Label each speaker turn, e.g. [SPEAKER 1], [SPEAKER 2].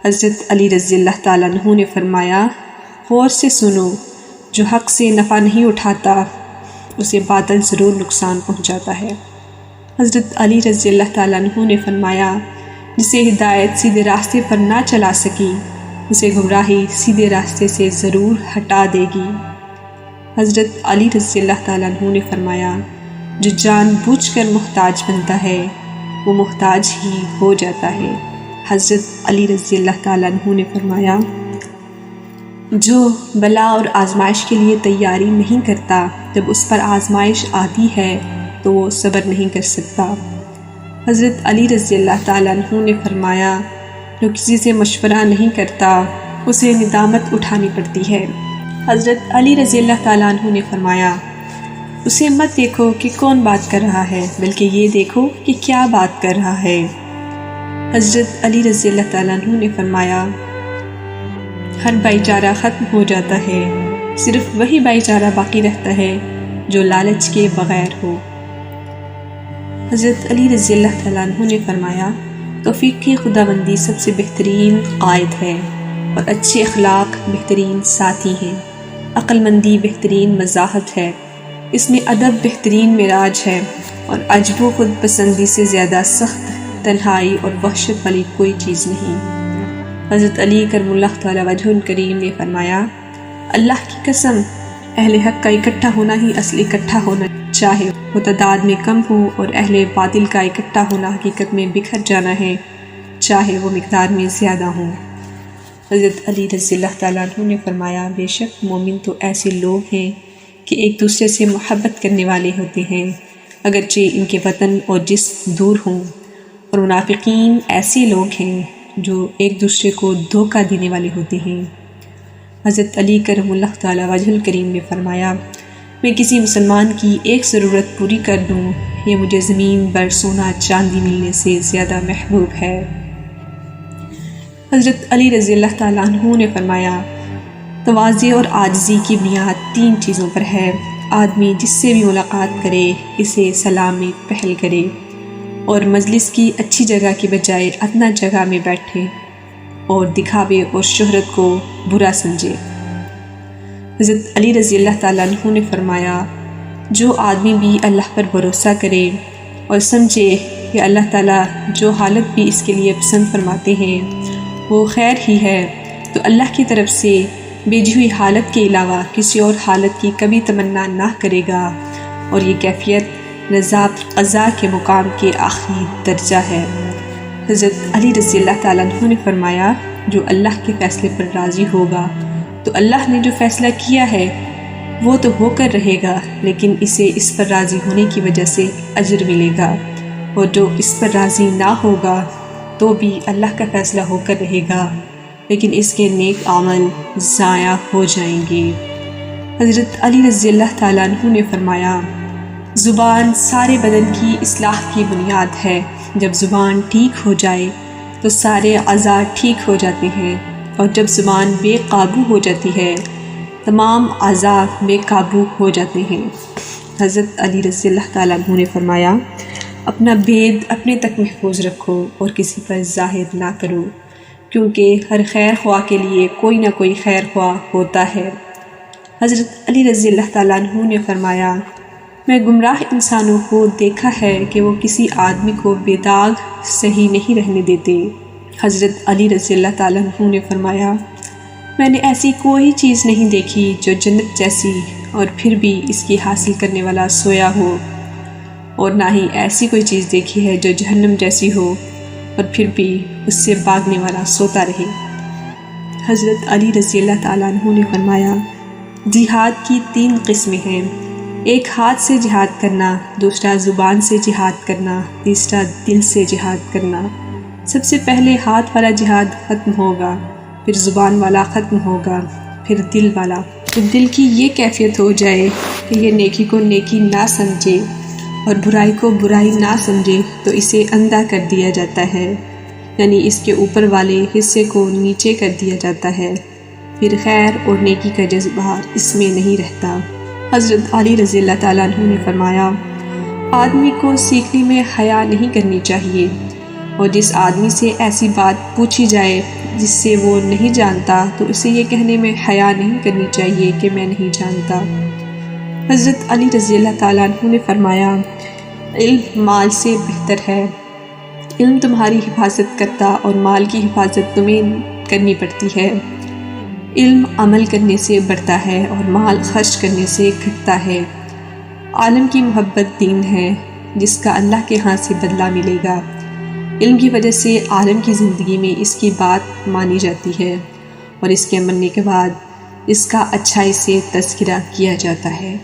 [SPEAKER 1] حضرت علی رضی اللہ تعالیٰ عنہ نے فرمایا، غور سے سنو، جو حق سے نفع نہیں اٹھاتا اسے باطل ضرور نقصان پہنچاتا ہے۔ حضرت علی رضی اللہ تعالیٰ عنہ نے فرمایا، جسے ہدایت سیدھے راستے پر نہ چلا سکی اسے گمراہی سیدھے راستے سے ضرور ہٹا دے گی۔ حضرت علی رضی اللہ تعالیٰ عنہ نے فرمایا، جو جان بوجھ کر محتاج بنتا ہے وہ محتاج ہی ہو جاتا ہے۔ حضرت علی رضی اللہ تعالیٰ عنہ نے فرمایا، جو بلا اور آزمائش کے لیے تیاری نہیں کرتا جب اس پر آزمائش آتی ہے تو وہ صبر نہیں کر سکتا۔ حضرت علی رضی اللہ تعالیٰ عنہ نے فرمایا، جو کسی سے مشورہ نہیں کرتا اسے ندامت اٹھانی پڑتی ہے۔ حضرت علی رضی اللہ تعالیٰ عنہ نے فرمایا، اسے مت دیکھو کہ کون بات کر رہا ہے بلکہ یہ دیکھو کہ کیا بات کر رہا ہے۔ حضرت علی رضی اللہ تعالیٰ عنہ نے فرمایا، ہر بھائی چارہ ختم ہو جاتا ہے، صرف وہی بھائی چارہ باقی رہتا ہے جو لالچ کے بغیر ہو۔ حضرت علی رضی اللہ تعالیٰ عنہ نے فرمایا، توفیق کی خداوندی سب سے بہترین قائد ہے اور اچھے اخلاق بہترین ساتھی ہیں۔ عقل مندی بہترین مزاحت ہے، اس میں ادب بہترین معراج ہے، اور عجب و خود پسندی سے زیادہ سخت تنہائی اور وحشت والی کوئی چیز نہیں۔ حضرت علی کرم اللہ تعالی وجہ الکریم نے فرمایا، اللہ کی قسم، اہل حق کا اکٹھا ہونا ہی اصل اکٹھا ہونا، چاہے وہ تعداد میں کم ہو، اور اہل باطل کا اکٹھا ہونا حقیقت میں بکھر جانا ہے، چاہے وہ مقدار میں زیادہ ہوں۔ حضرت علی رضی اللہ تعالیٰ عنہ نے فرمایا، بے شک مومن تو ایسے لوگ ہیں کہ ایک دوسرے سے محبت کرنے والے ہوتے ہیں اگرچہ ان کے وطن اور جسم دور ہوں، اور منافقین ایسے لوگ ہیں جو ایک دوسرے کو دھوکہ دینے والے ہوتے ہیں۔ حضرت علی کرم اللہ تعالی وجہ الکریم نے فرمایا، میں کسی مسلمان کی ایک ضرورت پوری کر دوں یہ مجھے زمین بر سونا چاندی ملنے سے زیادہ محبوب ہے۔ حضرت علی رضی اللہ تعالیٰ عنہ نے فرمایا، تواضع اور عاجزی کی بنیاد 3 چیزوں پر ہے۔ آدمی جس سے بھی ملاقات کرے اسے سلام میں پہل کرے، اور مجلس کی اچھی جگہ کی بجائے ادنیٰ جگہ میں بیٹھے، اور دکھاوے اور شہرت کو برا سمجھے۔ حضرت علی رضی اللہ تعالیٰ عنہ نے فرمایا، جو آدمی بھی اللہ پر بھروسہ کرے اور سمجھے کہ اللہ تعالیٰ جو حالت بھی اس کے لیے پسند فرماتے ہیں وہ خیر ہی ہے، تو اللہ کی طرف سے بھیجی ہوئی حالت کے علاوہ کسی اور حالت کی کبھی تمنا نہ کرے گا، اور یہ کیفیت رضا قضا کے مقام کے آخری درجہ ہے۔ حضرت علی رضی اللہ تعالیٰ عنہ نے فرمایا، جو اللہ کے فیصلے پر راضی ہوگا تو اللہ نے جو فیصلہ کیا ہے وہ تو ہو کر رہے گا، لیکن اسے اس پر راضی ہونے کی وجہ سے اجر ملے گا، اور جو اس پر راضی نہ ہوگا تو بھی اللہ کا فیصلہ ہو کر رہے گا، لیکن اس کے نیک عمل ضائع ہو جائیں گے۔ حضرت علی رضی اللہ تعالیٰ عنہ نے فرمایا، زبان سارے بدن کی اصلاح کی بنیاد ہے، جب زبان ٹھیک ہو جائے تو سارے اعضاء ٹھیک ہو جاتے ہیں، اور جب زبان بے قابو ہو جاتی ہے تمام اعضاء بے قابو ہو جاتے ہیں۔ حضرت علی رضی اللہ تعالیٰ عنہ نے فرمایا، اپنا بید اپنے تک محفوظ رکھو اور کسی پر ظاہر نہ کرو، کیونکہ ہر خیر خواہ کے لیے کوئی نہ کوئی خیر خواہ ہوتا ہے۔ حضرت علی رضی اللہ تعالیٰ عنہ نے فرمایا، میں گمراہ انسانوں کو دیکھا ہے کہ وہ کسی آدمی کو بے داغ صحیح نہیں رہنے دیتے۔ حضرت علی رضی اللہ تعالیٰ عنہ نے فرمایا، میں نے ایسی کوئی چیز نہیں دیکھی جو جنت جیسی اور پھر بھی اس کی حاصل کرنے والا سویا ہو، اور نہ ہی ایسی کوئی چیز دیکھی ہے جو جہنم جیسی ہو اور پھر بھی اس سے بھاگنے والا سوتا رہے۔ حضرت علی رضی اللہ تعالیٰ عنہ نے فرمایا، جہاد کی 3 قسمیں ہیں، ایک ہاتھ سے جہاد کرنا، دوسرا زبان سے جہاد کرنا، تیسرا دل سے جہاد کرنا۔ سب سے پہلے ہاتھ والا جہاد ختم ہوگا، پھر زبان والا ختم ہوگا، پھر دل والا۔ تو دل کی یہ کیفیت ہو جائے کہ یہ نیکی کو نیکی نہ سمجھے اور برائی کو برائی نہ سمجھے تو اسے اندھا کر دیا جاتا ہے، یعنی اس کے اوپر والے حصے کو نیچے کر دیا جاتا ہے، پھر خیر اور نیکی کا جذبہ اس میں نہیں رہتا۔ حضرت علی رضی اللہ تعالیٰ عنہ نے فرمایا، آدمی کو سیکھنے میں حیا نہیں کرنی چاہیے، اور جس آدمی سے ایسی بات پوچھی جائے جس سے وہ نہیں جانتا تو اسے یہ کہنے میں حیا نہیں کرنی چاہیے کہ میں نہیں جانتا۔ حضرت علی رضی اللہ تعالیٰ عنہ نے فرمایا، علم مال سے بہتر ہے۔ علم تمہاری حفاظت کرتا اور مال کی حفاظت تمہیں کرنی پڑتی ہے۔ علم عمل کرنے سے بڑھتا ہے اور مال خرچ کرنے سے گھٹتا ہے۔ عالم کی محبت دین ہے جس کا اللہ کے ہاں سے بدلہ ملے گا۔ علم کی وجہ سے عالم کی زندگی میں اس کی بات مانی جاتی ہے اور اس کے مرنے کے بعد اس کا اچھائی سے تذکرہ کیا جاتا ہے۔